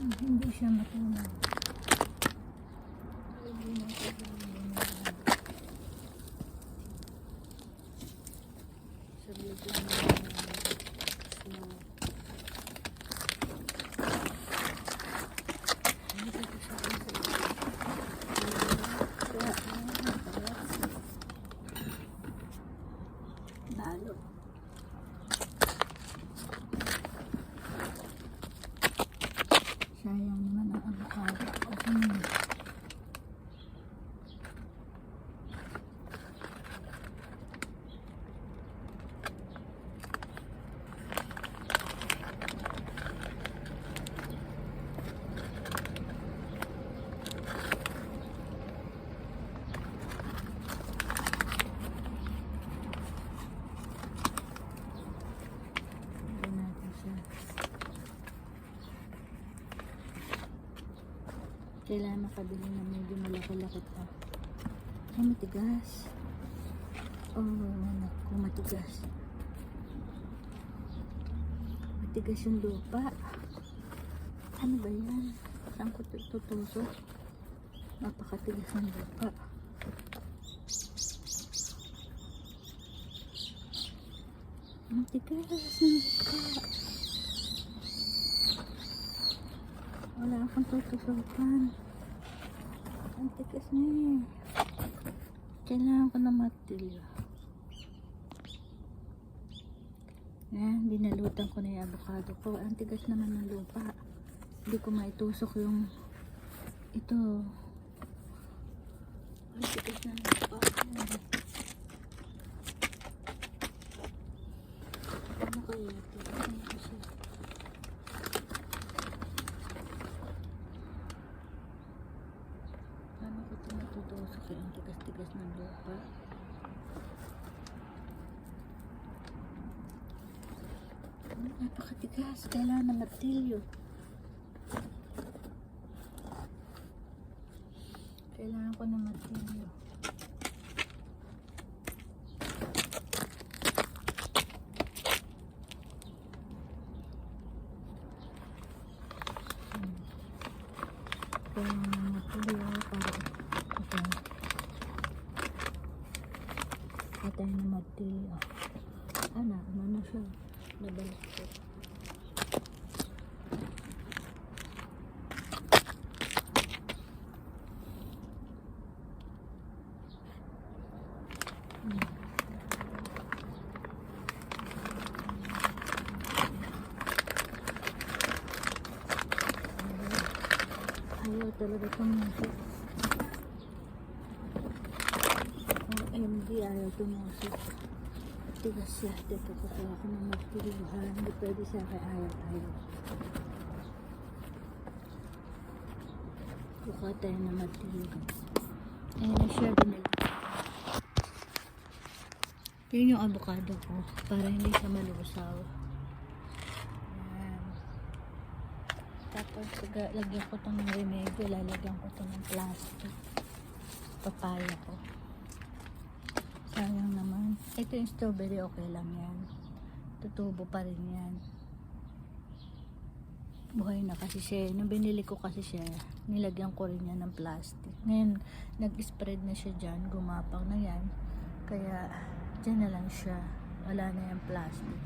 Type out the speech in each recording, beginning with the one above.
Hindi siya matunaw. Saglit lang snow. Lalo. Sayang naman ang avocado. Kailangan makabili na medyo malaki-laki pa. Ay, matigas. Oh, naku, matigas. Matigas yung lupa. Ano ba yan? Saan ko tutusok? Napakatigas ng lupa. Matigas ng lupa. Wala akong tutusukan. Ang tigas na eh. Kailangan ko na martilyo. Yan, binalutan ko na yung avocado ko. Ang tigas naman ng lupa. Hindi ko maitusok yung ito. Ang tigas ng lupa. Ano kaya ito? Ano kasi? Paano ko ito matutusok yung tigas-tigas ng lupa? Napakatigas. Kailangan ng martilyo. Kailangan ko ng martilyo. Kailangan ng martilyo para patay ng martilyo. Ano na siya? Nabalas ko. Ayaw talaga tumusok. OMG, ayaw tumusok. Tigas siya. Teka ko kaya ako na magtilihan. Hindi pwede siya kay ayaw. Buka tayo na magtilihan. Ayan na siya. Yun yung avocado ko. Para hindi siya malusaw. Ayan. Tapos lagyan ko itong remedyo. Lalagyan ko ito ng plastic. Papaya ko. Sayang naman. Ito yung strawberry, okay lang yan. Tutubo pa rin yan. Buhay na kasi siya. Nung binili ko kasi siya, nilagyan ko rin yan ng plastic. Ngayon, nag-spread na siya dyan. Gumapang na yan. Kaya, dyan na lang siya. Wala na yung plastic.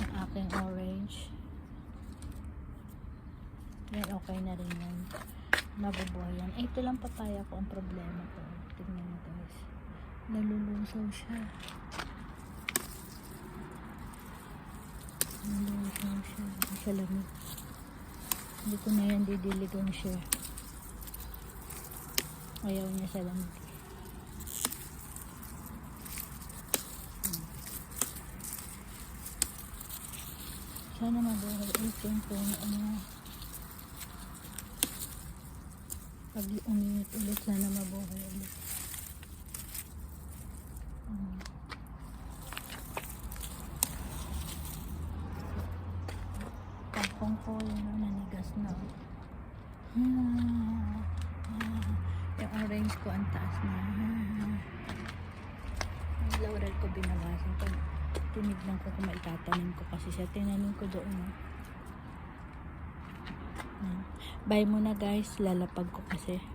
Ang aking orange. Yan, okay na rin yan. Mabubuhay yan. Ito lang papaya ko ang problema ko. Tingnan nyo guys. Nalulusaw siya. Nalulusaw siya. Sa lamig. Hindi ko na yan didiligan siya. Ayaw niya sa lamig. Sana mabuhay ito yung ano. Pag uminit ulit, sana mabuhay ulit. Tapong ko yun ang nanigas na. Yung orange ko ang taas na. Yung laurel ko binawasan. Pag tinignan ko kung maitatanim ko kasi siya. Tinanim ko doon. Bye muna guys, lalapag ko kasi.